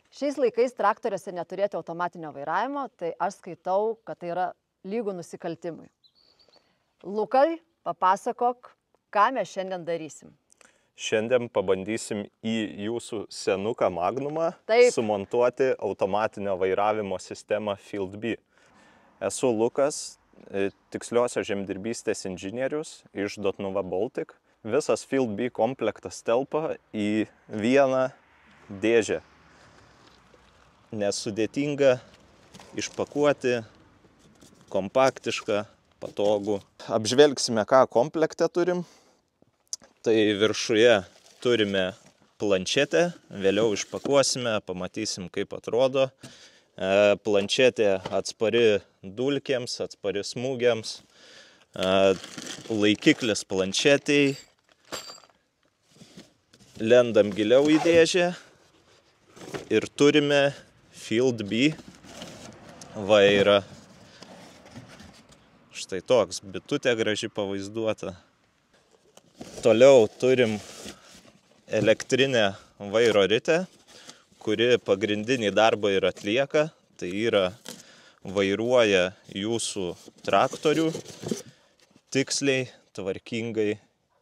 Šiais laikais traktoriuose neturėti automatinio vairavimo, tai aš skaitau, kad tai yra lygų nusikaltimui. Lukai, papasakok, ką mes šiandien darysim. Šiandien pabandysim į jūsų senuką Magnumą Taip. sumontuoti automatinio vairavimo sistemą FieldBee. Esu Lukas, tiksliosios žemdirbystės inžinierius iš Dotnuva Baltic. Visas FieldBee komplektas telpa į vieną dėžę. Nesudėtinga, išpakuoti, kompaktiška, patogu. Apžvelgsime, ką komplekte turim. Tai viršuje turime planšetę, vėliau išpakuosime, pamatysim, kaip atrodo. Planšetė atspari dulkėms, atspari smūgiams, laikiklis planšetėj. Lendam giliau į dėžę ir turime FieldBee vairą. Štai toks, bitutė graži pavaizduota. Toliau turim elektrinę vairo ritę, kuri pagrindinį darbą ir atlieka. Tai yra vairuoja jūsų traktorių tiksliai, tvarkingai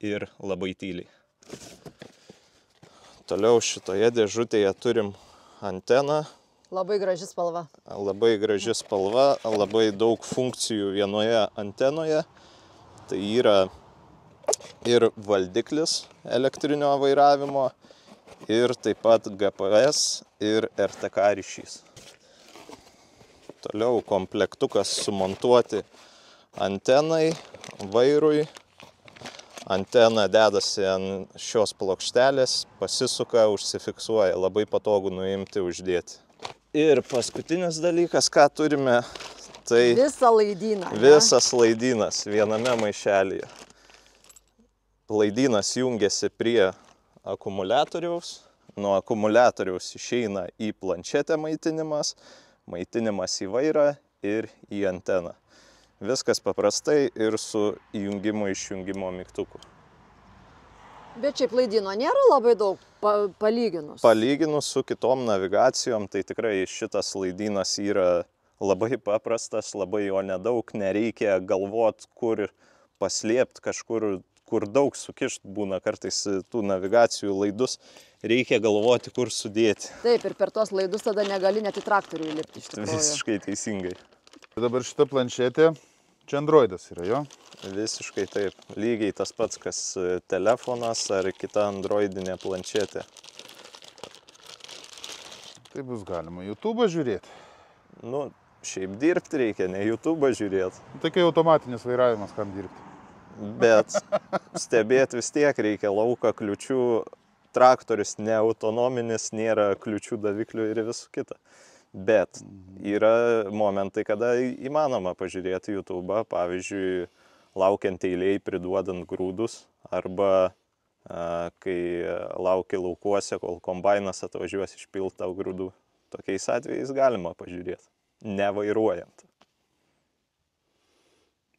ir labai tyliai. Toliau šitoje dėžutėje turim anteną. Labai graži spalva. Labai graži spalva, labai daug funkcijų vienoje antenoje. Tai yra ir valdiklis elektrinio vairavimo, ir taip pat GPS ir RTK ryšys. Toliau komplektukas sumontuoti antenai, vairui. Antena dedasi ant šios plokštelės, pasisuka, užsifiksuoja, labai patogu nuimti, uždėti. Ir paskutinis dalykas, ką turime, tai Visą laidyną. visas laidynas viename maišelyje. Laidynas jungiasi prie akumuliatoriaus, nuo akumuliatoriaus išeina į planšetę maitinimas, maitinimas į vairą ir į anteną. Viskas paprastai ir su įjungimo išjungimo mygtuku. Bet šiaip laidyno nėra labai daug palyginus. Palyginus su kitom navigacijom, tai tikrai šitas laidynas yra labai paprastas, labai jo nedaug, nereikia galvot, kur paslėpti kažkur, kur daug sukišt būna kartais tų navigacijų laidus, reikia galvoti, kur sudėti. Taip, ir per tos laidus tada negali net į traktorių įlipti iš tikrųjų. Visiškai teisingai. Dabar šita planšetė, čia Androidas yra, jo? Visiškai taip. Lygiai tas pats, kas telefonas ar kita androidinė planšetė. Tai bus galima YouTube'ą žiūrėti. Nu, šiaip dirbti reikia, ne YouTube'ą žiūrėti. Tai kai automatinis vairavimas, kam dirbti? Bet stebėti vis tiek reikia lauką, kliučių. Traktorius neautonominis, nėra kliučių daviklių ir visų kita. Bet yra momentai, kada įmanoma pažiūrėti YouTube'ą, pavyzdžiui, laukiant eilėj priduodant grūdus, arba kai lauki laukuose, kol kombainas atvažiuos išpilt tau grūdų. Tokiais atvejais galima pažiūrėti, nevairuojant.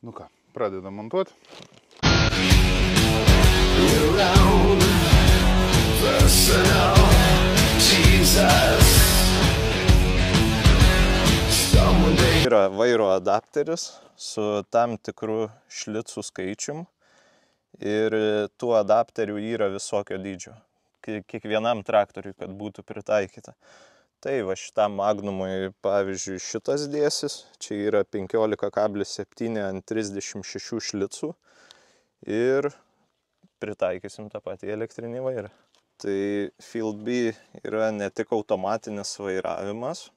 Nu ką, pradedam montuoti. Yra vairo adapteris su tam tikru šlicų skaičium ir tų adapterių yra visokio dydžio. Kiekvienam traktoriui, kad būtų pritaikyta. Tai va šitam Magnumui, pavyzdžiui, šitas dėsis, čia yra 15,7 ant 36 šlicų ir pritaikysim tą patį elektrinį vairą. Tai FieldBee yra ne tik automatinis vairavimas,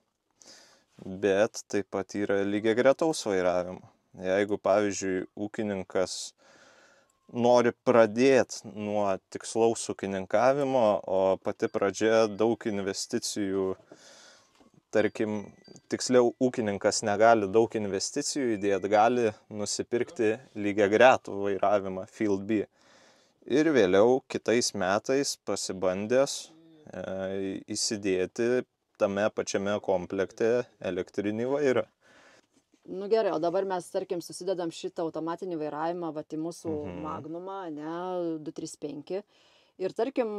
bet taip pat yra lygiagretaus vairavimo. Jeigu, pavyzdžiui, ūkininkas nori pradėti nuo tikslaus ūkininkavimo, o pati pradžia daug investicijų, tarkim, tiksliau ūkininkas negali daug investicijų įdėti, gali nusipirkti lygiagretų vairavimą FieldBee. Ir vėliau kitais metais pasibandęs įsidėti tame pačiame komplekte elektrinį vairą. Nu gerai, o dabar mes, tarkim, susidedam šitą automatinį vairavimą į mūsų Magnumą, ne, 235. Ir tarkim,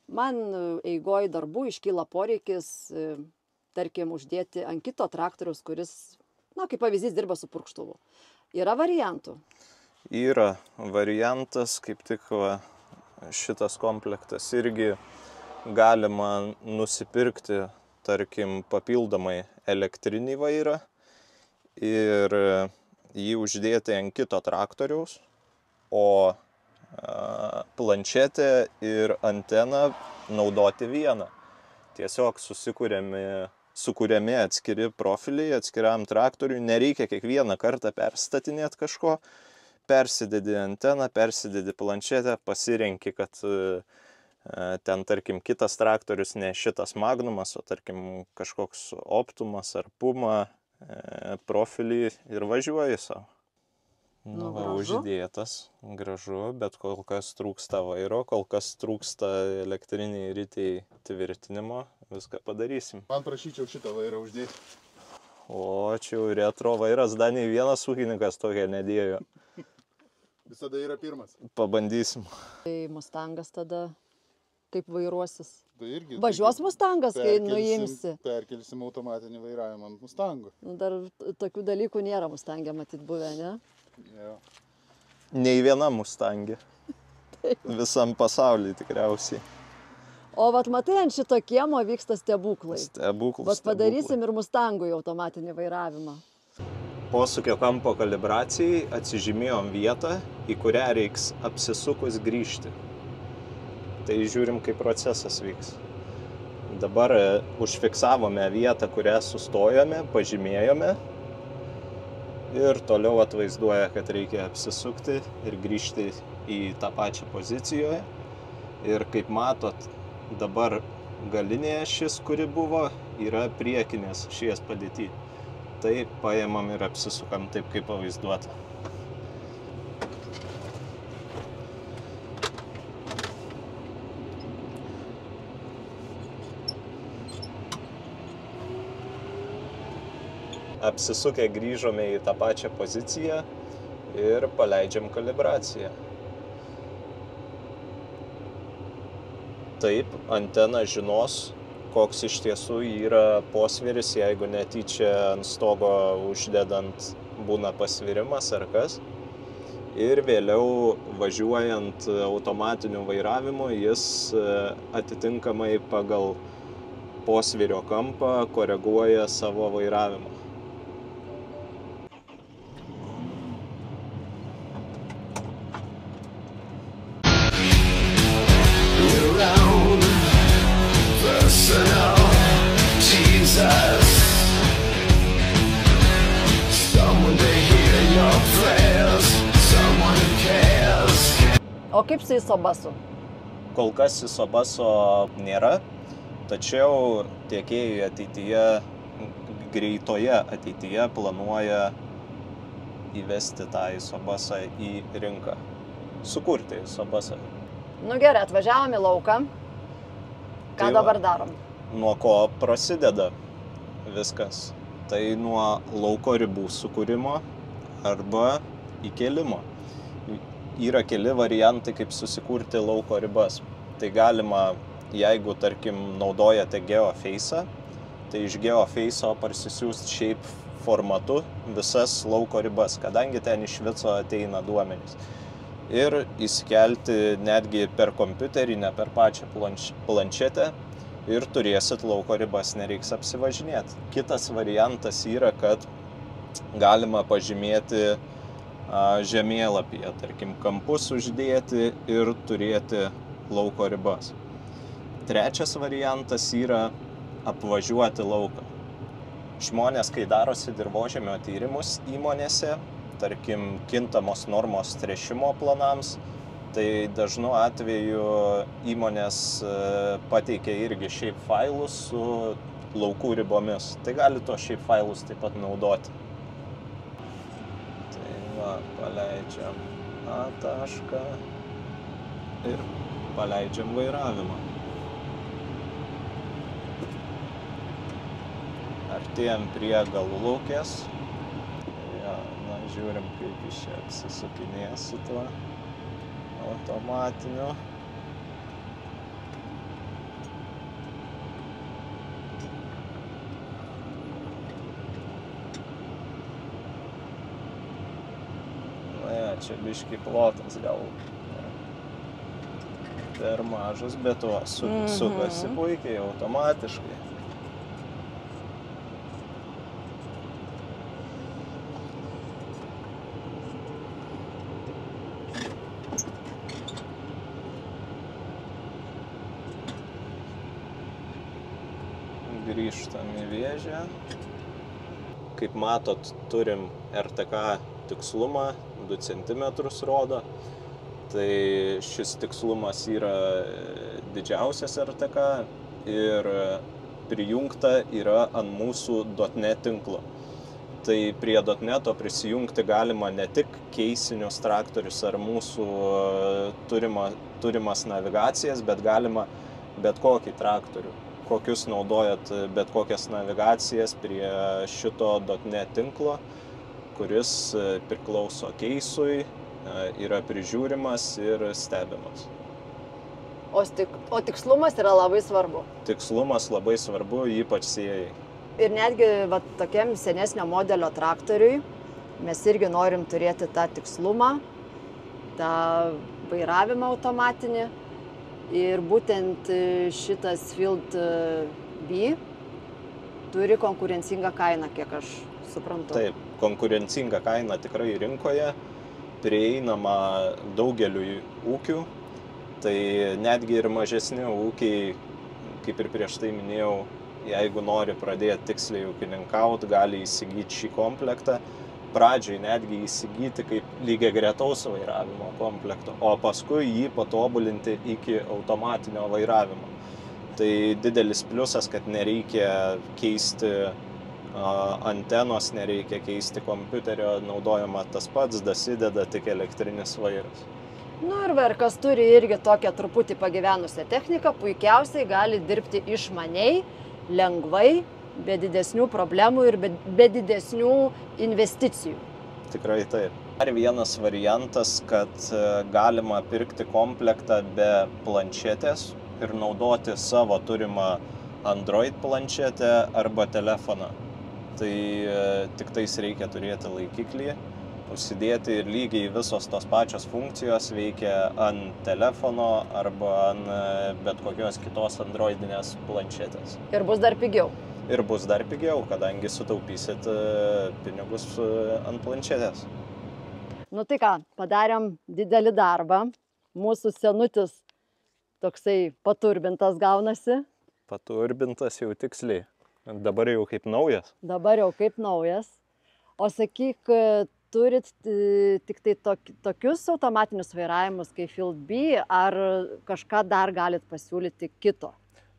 man eigoj darbų iškyla poreikis, tarkim, uždėti ant kito traktoriaus, kuris, kaip pavyzdys, dirba su purkštuvu. Yra variantų? Yra variantas, kaip tik šitas komplektas irgi galima nusipirkti, tarkim, papildomai elektrinį vairą ir jį uždėti ant kito traktoriaus, o planšetę ir anteną naudoti vieną. Tiesiog sukuriami atskiri profiliai atskiram traktoriui, nereikia kiekvieną kartą perstatinėti kažko, persidedi anteną, persidedi planšetę, pasirenki, kad ten, tarkim, kitas traktorius ne šitas Magnumas, o tarkim kažkoks Optumas ar Puma profilį ir važiuoji savo. Uždėtas, gražu, bet kol kas trūksta vairo, kol kas trūksta elektriniai ritiai tvirtinimo, viską padarysim. Man prašyčiau šitą vairą uždėti. O, čia jau retro vairas, dar nei vienas ūkininkas tokia nedėjo. Visada yra pirmas. Pabandysim. Tai Mustangas tada kaip vairuosis? Tai irgi. Važiuos Mustangas, kai nuimsi. Perkelsim automatinį vairavimą ant Mustango. Dar tokių dalykų nėra Mustangė matyt buvę, ne? Jo. Nei viena Mustangė. Visam pasaulyje tikriausiai. O vat matai, ant šito kiemo vyksta stebuklai. Stebuklai. Vat padarysim ir Mustangui automatinį vairavimą. Posūkio kampo kalibracijai atsižymėjom vietą, į kurią reiks apsisukus grįžti. Tai žiūrim, kaip procesas vyks. Dabar užfiksavome vietą, kurią sustojome, pažymėjome ir toliau atvaizduoja, kad reikia apsisukti ir grįžti į tą pačią pozicijoje. Ir kaip matot, dabar galinė ašis, kuri buvo, yra priekinės ašies padėty. Tai paėmam ir apsisukam taip, kaip pavaizduota. Apsisukę grįžome į tą pačią poziciją ir paleidžiam kalibraciją. Taip, antena žinos, koks iš tiesų yra posviris, jeigu netyčia ant stogo uždedant būna pasvirimas ar kas. Ir vėliau važiuojant automatiniu vairavimu, jis atitinkamai pagal posvirio kampą koreguoja savo vairavimą. O kaip su isobasu? Kol kas isobaso nėra, tačiau tiekėjai ateityje, greitoje ateityje planuoja įvesti tą isobasą į rinką. Sukurti isobasą. Nu gerai, atvažiavom į lauką. Ką dabar darom? Nuo ko prasideda viskas? Tai nuo lauko ribų sukūrimo arba įkėlimo. Yra keli variantai, kaip susikurti lauko ribas. Tai galima, jeigu, tarkim, naudojate GeoFace'ą, tai iš GeoFace'o parsisiųsti šiaip formatu visas lauko ribas, kadangi ten iš viso ateina duomenys. Ir įsikelti netgi per kompiuterį, ne per pačią planšetę, ir turėsit lauko ribas, nereiks apsivažinėti. Kitas variantas yra, kad galima pažymėti žemėlapyje, tarkim, kampus uždėti ir turėti lauko ribas. Trečias variantas yra apvažiuoti lauką. Žmonės, kai darosi dirvožemio tyrimus įmonėse, tarkim, kintamos normos tręšimo planams, tai dažnu atveju įmonės pateikia irgi šiaip failus su laukų ribomis. Tai gali to šiaip failus taip pat naudoti. Paleidžiam A tašką ir paleidžiam vairavimą. Artėjam prie galulaukės. Ja, žiūrim, kaip iš čia apsisukinės su tuo automatiniu. čia biškį plotas gal per mažas, bet to sukasi puikiai, automatiškai. Grįžtam į vėžę. Kaip matot, turim RTK tikslumą, 2 cm rodo. Tai šis tikslumas yra didžiausias RTK ir prijungta yra ant mūsų .NET tinklo. Tai prie .NET'o prisijungti galima ne tik keisinius traktorius ar mūsų turimas navigacijas, bet galima bet kokį traktorių. Kokius naudojat bet kokias navigacijas prie šito .NET tinklo, kuris priklauso keisui, yra prižiūrimas ir stebimas. O tikslumas yra labai svarbu. Tikslumas labai svarbu, ypač sėjai. Ir netgi tokiam senesnio modelio traktoriui mes irgi norim turėti tą tikslumą, tą vairavimą automatinį. Ir būtent šitas Field B turi konkurencingą kainą, kiek aš suprantu. Taip, konkurencinga kaina tikrai rinkoje, prieinama daugeliui ūkių. Tai netgi ir mažesni ūkiai, kaip ir prieš tai minėjau, jeigu nori pradėti tiksliai ūkininkauti, gali įsigyti šį komplektą. Pradžiai netgi įsigyti kaip lygiagretaus vairavimo komplekto, o paskui jį patobulinti iki automatinio vairavimo. Tai didelis pliusas, kad nereikia keisti antenos, nereikia keisti kompiuterio, naudojama tas pats, dasideda tik elektrinis vairas. Ir kas turi irgi tokią truputį pagyvenusią techniką, puikiausiai gali dirbti išmaniai, lengvai, be didesnių problemų ir be didesnių investicijų. Tikrai taip. Dar vienas variantas, kad galima pirkti komplektą be planšetės ir naudoti savo turimą Android planšetę arba telefoną. Tai tik tais reikia turėti laikiklį, užsidėti ir lygiai visos tos pačios funkcijos veikia ant telefono arba ant bet kokios kitos androidinės planšetės. Ir bus dar pigiau. Ir bus dar pigiau, kadangi sutaupysit pinigus ant planšetės. Tai ką, padarėm didelį darbą. Mūsų senutis toksai paturbintas gaunasi. Paturbintas jau tiksliai. Dabar jau kaip naujas. Dabar jau kaip naujas. O sakyk, turit tik tai tokius automatinius vairavimus kaip Field B, ar kažką dar galit pasiūlyti kito?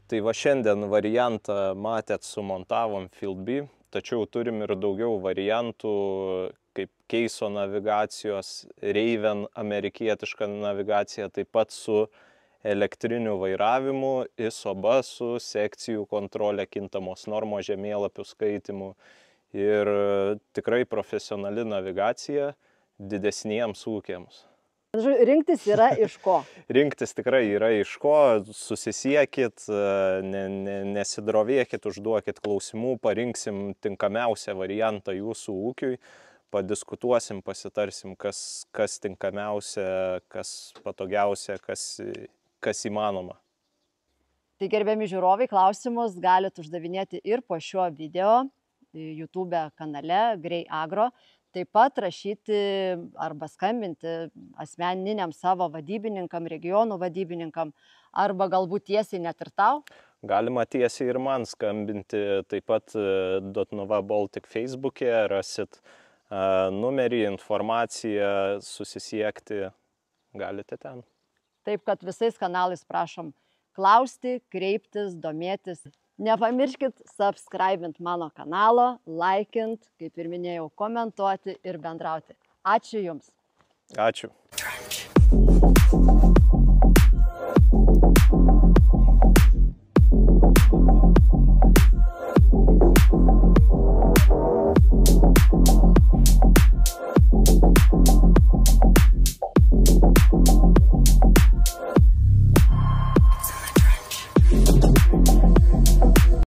Tai va šiandien variantą matėt, sumontavom Field B, tačiau turim ir daugiau variantų kaip keiso navigacijos, Raven amerikietiška navigacija, taip pat su elektriniu vairavimu, ISOBA su sekcijų kontrolė, kintamos normos žemėlapių skaitimu ir tikrai profesionali navigacija didesniems ūkiams. Rinktis yra iš ko? Rinktis tikrai yra iš ko, susisiekit, nesidrovėkit, užduokit klausimų, parinksim tinkamiausią variantą jūsų ūkiui, padiskutuosim, pasitarsim, kas tinkamiausia, kas patogiausia, kas įmanoma. Tai gerbiami žiūrovai, klausimus galite uždavinėti ir po šiuo video YouTube kanale Grey Agro. Taip pat rašyti arba skambinti asmeniniam savo vadybininkam, regionų vadybininkam, arba galbūt tiesiai net ir tau. Galima tiesiai ir man skambinti, taip pat Dotnuva Baltic Facebook'e rasit numerį, informaciją, susisiekti, galite ten. Taip, kad visais kanalais prašom klausti, kreiptis, domėtis. Nepamirškit subscribint mano kanalą, laikint, kaip ir minėjau, komentuoti ir bendrauti. Ačiū Jums. Ačiū.